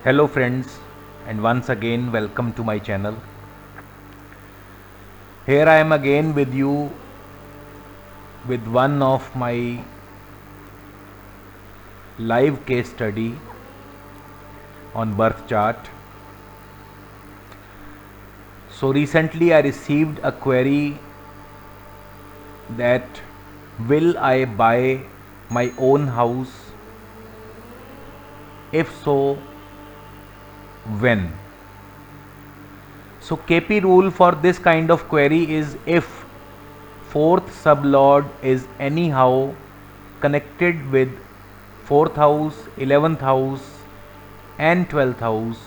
Hello friends, and once again welcome to my channel. Here I am again with you with one of my live case study on birth chart. So recently I received a query that will I buy my own house? If so, when? So KP rule for this kind of query is if fourth sublord is anyhow connected with 4th house, 11th house and 12th house,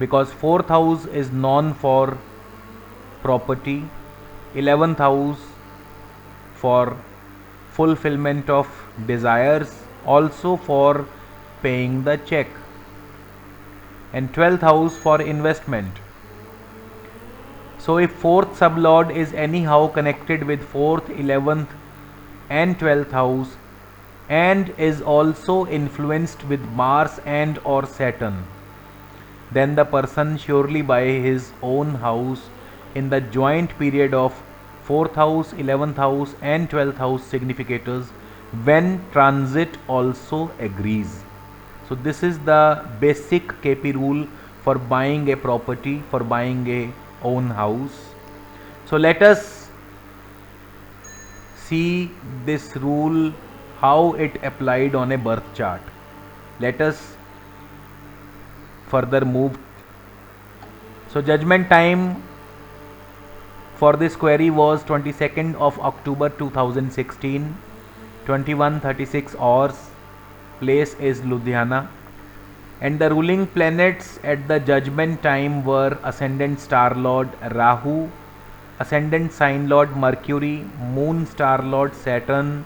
because 4th house is known for property, 11th house for fulfillment of desires, also for paying the check, and 12th house for investment. So if 4th sublord is anyhow connected with 4th, 11th and 12th house and is also influenced with Mars and or Saturn, then the person surely buy his own house in the joint period of 4th house, 11th house and 12th house significators when transit also agrees. So this is the basic KP rule for buying a property, for buying a own house. So let us see this rule, how it applied on a birth chart. Let us further move. So judgment time for this query was 22nd of October 2016, 21:36 hours. Place is Ludhiana. And the ruling planets at the judgment time were ascendant star lord Rahu, ascendant sign lord Mercury, moon star lord Saturn.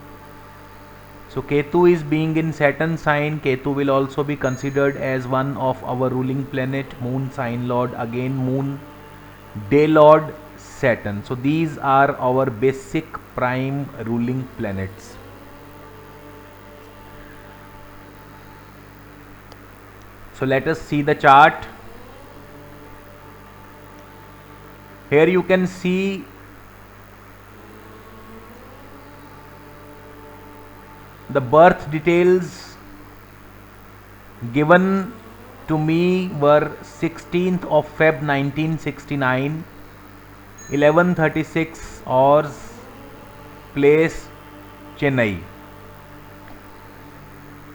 So Ketu is being in Saturn sign. Ketu will also be considered as one of our ruling planet. Moon sign lord, again moon, day lord Saturn. So these are our basic prime ruling planets. So let us see the chart. Here you can see the birth details given to me were 16th of Feb 1969, 11:36 hours, place Chennai.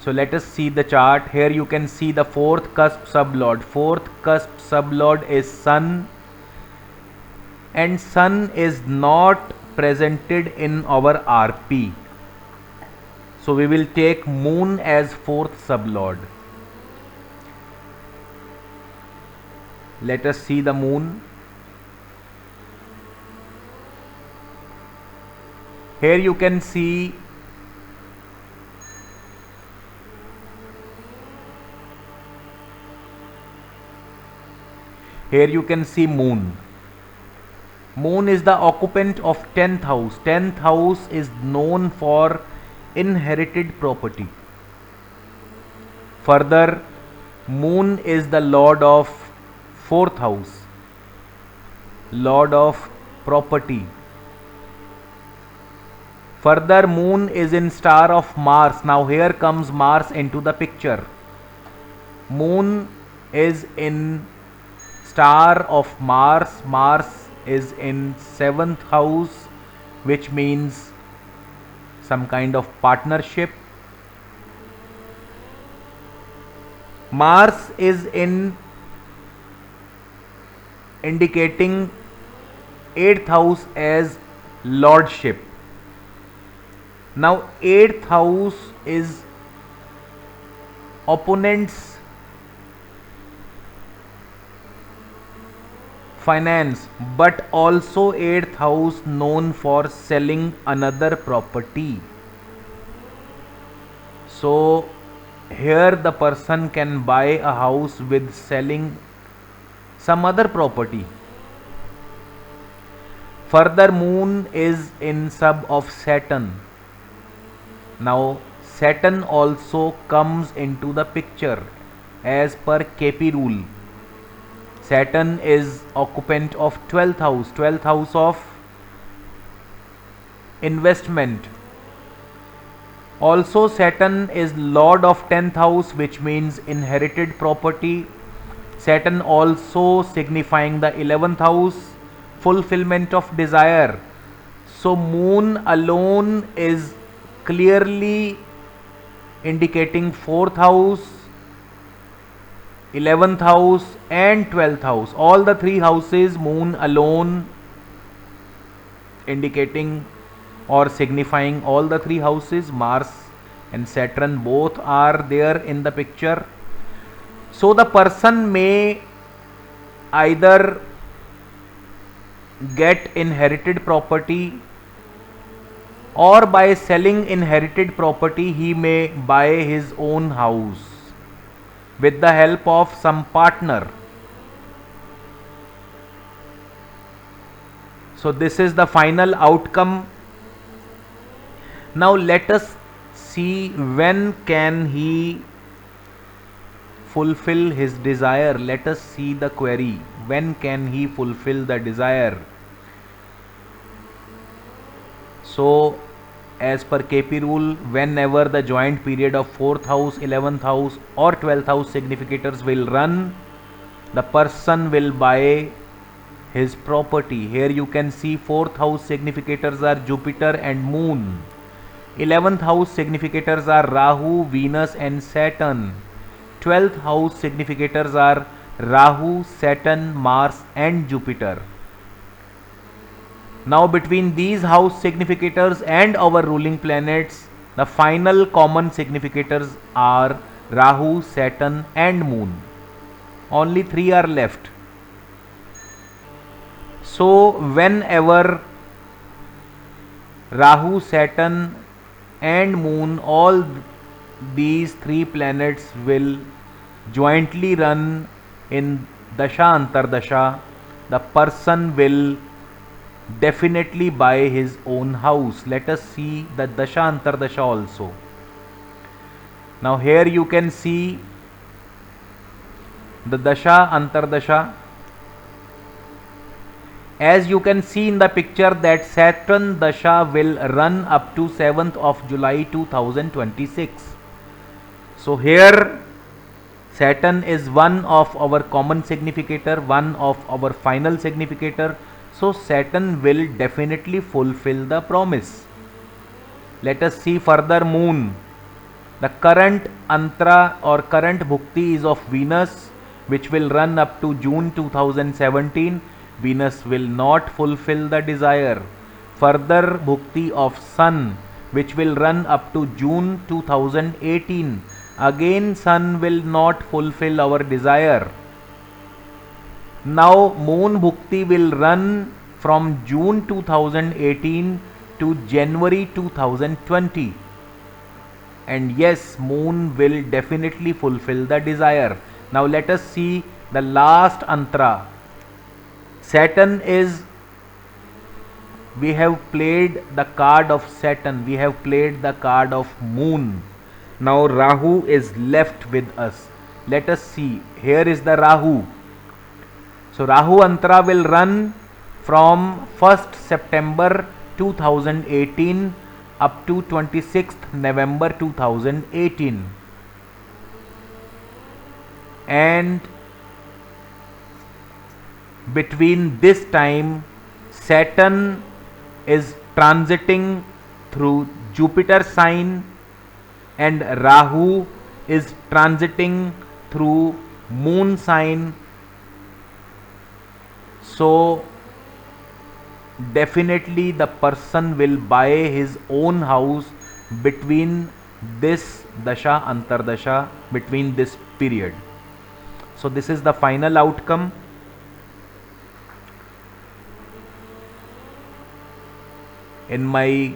So let us see the chart. Here you can see the fourth cusp sublord. Fourth cusp sublord is Sun, and Sun is not presented in our RP. So we will take Moon as fourth sublord. Let us see the Moon. Here you can see Moon. Moon is the occupant of 10th house. 10th house is known for inherited property. Further, Moon is the lord of 4th house, lord of property. Further, Moon is in star of Mars. Now here comes Mars into the picture. Moon is in star of Mars. Mars is in 7th house, which means some kind of partnership. Mars is in indicating 8th house as lordship. Now 8th house is opponent's finance, but also 8th house known for selling another property. So here the person can buy a house with selling some other property. Further, Moon is in sub of Saturn. Now Saturn also comes into the picture. as per KP rule, Saturn is occupant of 12th house, 12th house of investment. Also Saturn is lord of 10th house, which means inherited property. Saturn also signifying the 11th house, fulfillment of desire. So moon alone is clearly indicating 4th house, 11th house and 12th house. All the three houses, moon alone indicating or signifying all the three houses. Mars and Saturn both are there in the picture. So the person may either get inherited property, or by selling inherited property he may buy his own house with the help of some partner. So this is the final outcome. Now let us see when can he fulfill his desire. Let us see the query. When can he fulfill the desire? So as per KP rule, whenever the joint period of 4th house, 11th house or 12th house significators will run, the person will buy his property. Here you can see 4th house significators are Jupiter and Moon. 11th house significators are Rahu, Venus and Saturn. 12th house significators are Rahu, Saturn, Mars and Jupiter. Now between these house significators and our ruling planets, the final common significators are Rahu, Saturn and Moon. Only three are left. So whenever Rahu, Saturn and Moon, all these three planets will jointly run in Dasha Antardasha, the person will definitely buy his own house. Let us see the Dasha Antardasha also. Now here you can see the Dasha Antardasha. As you can see in the picture that Saturn Dasha will run up to 7th of July 2026. So here Saturn is one of our common significator, one of our final significator. So Saturn will definitely fulfill the promise. Let us see further Moon. The current Antra or current Bhukti is of Venus, which will run up to June 2017. Venus will not fulfill the desire. Further Bhukti of Sun, which will run up to June 2018. Again Sun will not fulfill our desire. Now Moon Bhukti will run from June 2018 to January 2020. And yes, Moon will definitely fulfill the desire. Now let us see the last Antra. Saturn is, we have played the card of Saturn, we have played the card of Moon. Now Rahu is left with us. Let us see. Here is the Rahu. So Rahu Antra will run from 1st September 2018 up to 26th November 2018. And between this time, Saturn is transiting through Jupiter sign and Rahu is transiting through Moon sign. So definitely the person will buy his own house between this Dasha Antardasha, between this period. So this is the final outcome. In my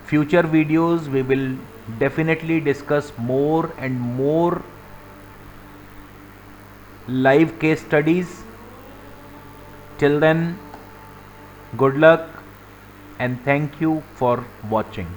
future videos, we will definitely discuss more and more live case studies. Till then, good luck and thank you for watching.